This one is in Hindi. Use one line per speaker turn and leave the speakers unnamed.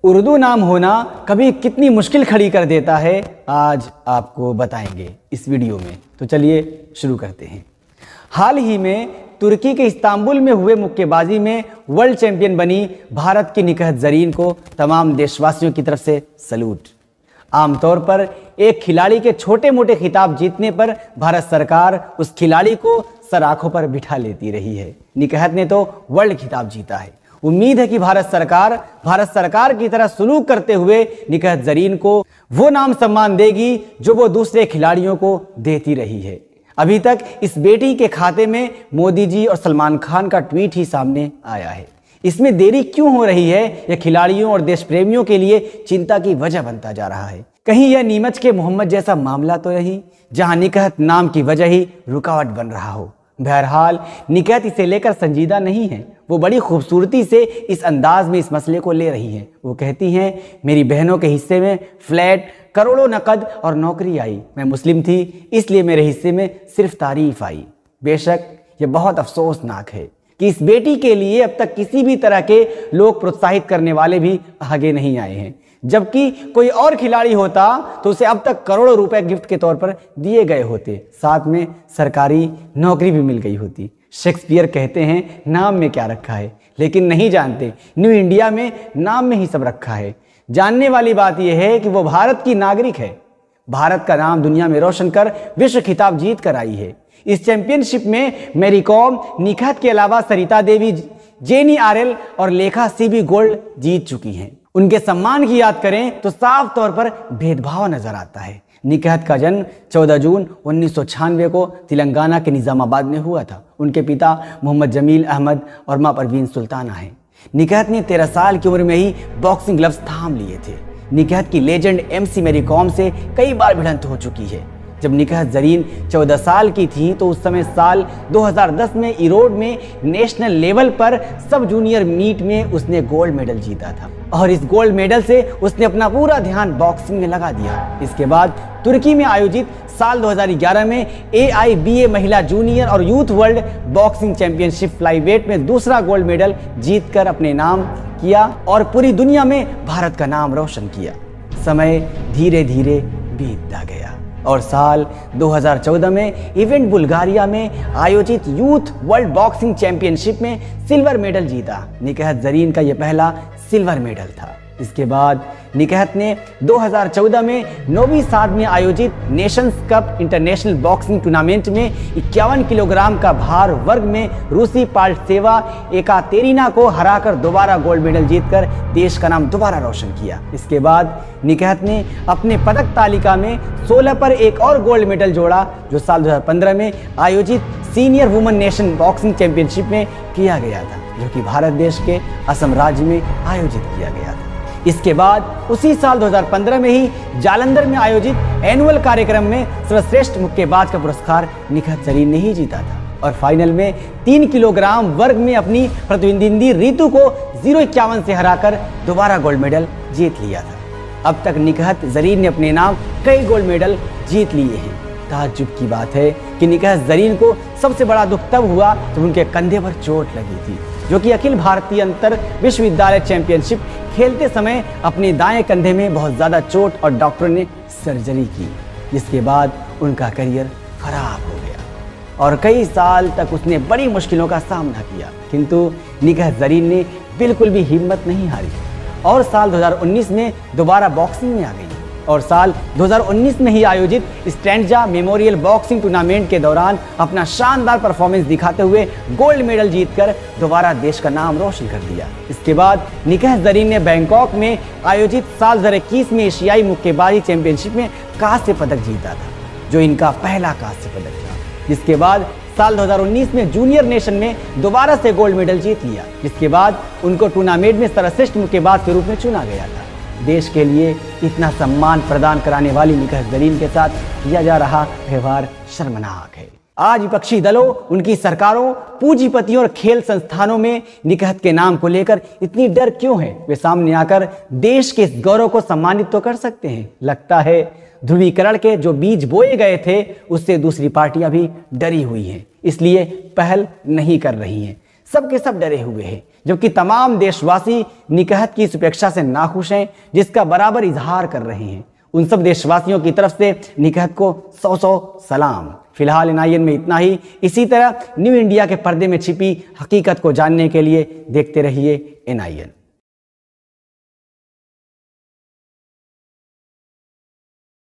उर्दू नाम होना कभी कितनी मुश्किल खड़ी कर देता है, आज आपको बताएंगे इस वीडियो में। तो चलिए शुरू करते हैं। हाल ही में तुर्की के इस्तांबुल में हुए मुक्केबाजी में वर्ल्ड चैंपियन बनी भारत की निकहत ज़रीन को तमाम देशवासियों की तरफ से सैल्यूट। आमतौर पर एक खिलाड़ी के छोटे मोटे खिताब जीतने पर भारत सरकार उस खिलाड़ी को सर आंखों पर बिठा लेती रही है। निकहत ने तो वर्ल्ड खिताब जीता है। उम्मीद है कि भारत सरकार की तरह सलूक करते हुए निकहत ज़रीन को वो नाम सम्मान देगी जो वो दूसरे खिलाड़ियों को देती रही है। अभी तक इस बेटी के खाते में मोदी जी और सलमान खान का ट्वीट ही सामने आया है। इसमें देरी क्यों हो रही है, यह खिलाड़ियों और देश प्रेमियों के लिए चिंता की वजह बनता जा रहा है। कहीं यह नीमच के मोहम्मद जैसा मामला तो नहीं, जहां निकहत नाम की वजह ही रुकावट बन रहा हो। बहरहाल निकहत इसे लेकर संजीदा नहीं है। वो बड़ी खूबसूरती से इस अंदाज में इस मसले को ले रही हैं। वो कहती हैं, मेरी बहनों के हिस्से में फ्लैट, करोड़ों नकद और नौकरी आई। मैं मुस्लिम थी, इसलिए मेरे हिस्से में सिर्फ तारीफ आई। बेशक ये बहुत अफसोसनाक है कि इस बेटी के लिए अब तक किसी भी तरह के लोग प्रोत्साहित करने वाले भी आगे नहीं आए हैं। जबकि कोई और खिलाड़ी होता तो उसे अब तक करोड़ों रुपए गिफ्ट के तौर पर दिए गए होते, साथ में सरकारी नौकरी भी मिल गई होती। शेक्सपियर कहते हैं, नाम में क्या रखा है, लेकिन नहीं जानते न्यू इंडिया में नाम में ही सब रखा है। जानने वाली बात यह है कि वो भारत की नागरिक है। भारत का नाम दुनिया में रोशन कर विश्व खिताब जीत कर आई है। इस चैंपियनशिप में मैरी कॉम, निकहत के अलावा सरिता देवी, जेनी आरएल और लेखा सिंह गोल्ड जीत चुकी हैं। उनके सम्मान की याद करें तो साफ तौर पर भेदभाव नजर आता है। निकहत का जन्म 14 जून 1996 को तेलंगाना के निजामाबाद में हुआ था। उनके पिता मोहम्मद जमील अहमद और मां परवीन सुल्ताना हैं। निकहत ने 13 साल की उम्र में ही बॉक्सिंग ग्लव्स थाम लिए थे। निकहत की लेजेंड MC मैरी कॉम से कई बार भिड़ंत हो चुकी है। जब निकहत ज़रीन 14 साल की थी तो उस समय साल 2010 में इरोड में नेशनल लेवल पर सब जूनियर मीट में उसने गोल्ड मेडल जीता था और इस गोल्ड मेडल से उसने अपना पूरा ध्यान बॉक्सिंग में लगा दिया। इसके बाद तुर्की में आयोजित साल 2011 में AIBA महिला जूनियर और youth world boxing championship flyweight में दूसरा गोल्ड मेडल जीतकर अपने नाम किया और पूरी दुनिया में भारत का नाम रोशन किया। समय धीरे धीरे बीतता गया और साल 2014 में इवेंट बुल्गारिया में आयोजित यूथ वर्ल्ड बॉक्सिंग चैंपियनशिप में सिल्वर मेडल जीता। निकहत ज़रीन का यह पहला सिल्वर मेडल था। इसके बाद निकहत ने 2014 में नोवी साद में आयोजित Nations cup international boxing tournament में 51 किलोग्राम का भार वर्ग में रूसी पाल्टसेवा एकातेरिना को हराकर दोबारा गोल्ड मेडल जीतकर देश का नाम दोबारा रोशन किया। इसके बाद निकहत ने अपने पदक तालिका में 16 पर एक और गोल्ड मेडल जोड़ा, जो साल 2015 में आयोजित senior women nation boxing championship में किया गया था, जो कि भारत देश के असम राज्य में आयोजित किया गया था। इसके बाद उसी साल 2015 में ही जालंधर में आयोजित एनुअल कार्यक्रम में सर्वश्रेष्ठ मुक्केबाज का पुरस्कार निकहत ज़रीन ने ही जीता था और फाइनल में 3 किलोग्राम वर्ग में अपनी प्रतिद्वंदी रितु को 051 से हराकर दोबारा गोल्ड मेडल जीत लिया था। अब तक निकहत ज़रीन ने अपने नाम कई गोल्ड मेडल जीत लिए हैं। ताज्जुब की बात है कि निकहत ज़रीन को सबसे बड़ा दुख तब हुआ जब उनके कंधे पर चोट लगी थी, जो कि अखिल भारतीय अंतर विश्वविद्यालय चैंपियनशिप खेलते समय अपने दाएं कंधे में बहुत ज़्यादा चोट और डॉक्टरों ने सर्जरी की, जिसके बाद उनका करियर खराब हो गया और कई साल तक उसने बड़ी मुश्किलों का सामना किया। किंतु निकहत ज़रीन ने बिल्कुल भी हिम्मत नहीं हारी और साल 2019 में दोबारा बॉक्सिंग में आ गई और साल 2019 में ही आयोजित स्ट्रेंजा मेमोरियल बॉक्सिंग टूर्नामेंट के दौरान अपना शानदार परफॉर्मेंस दिखाते हुए गोल्ड मेडल जीतकर दोबारा देश का नाम रोशन कर दिया। इसके बाद निकहत ज़रीन ने बैंकॉक में आयोजित साल 2021 में एशियाई मुक्केबाजी चैंपियनशिप में कांस्य पदक जीता था, जो इनका पहला कांस्य पदक था। जिसके बाद साल 2019 में जूनियर नेशन में दोबारा से गोल्ड मेडल जीत लिया, जिसके बाद उनको टूर्नामेंट में सर्वश्रेष्ठ मुक्केबाज के रूप में चुना गया था। देश के लिए इतना सम्मान प्रदान कराने वाली निकहत ज़रीन के साथ किया जा रहा व्यवहार शर्मनाक है। आज विपक्षी दलों, उनकी सरकारों, पूंजीपतियों और खेल संस्थानों में निकहत के नाम को लेकर इतनी डर क्यों है? वे सामने आकर देश के इस गौरव को सम्मानित तो कर सकते हैं। लगता है ध्रुवीकरण के जो बीज बोए गए थे उससे दूसरी पार्टियां भी डरी हुई हैं, इसलिए पहल नहीं कर रही हैं। सबके सब डरे हुए हैं। जबकि तमाम देशवासी निकहत की इस उपेक्षा से नाखुश हैं, जिसका बराबर इजहार कर रहे हैं। उन सब देशवासियों की तरफ से निकहत को 100 सलाम। फिलहाल NIN में इतना ही। इसी तरह न्यू इंडिया के पर्दे में छिपी हकीकत को जानने के लिए देखते रहिए NIN।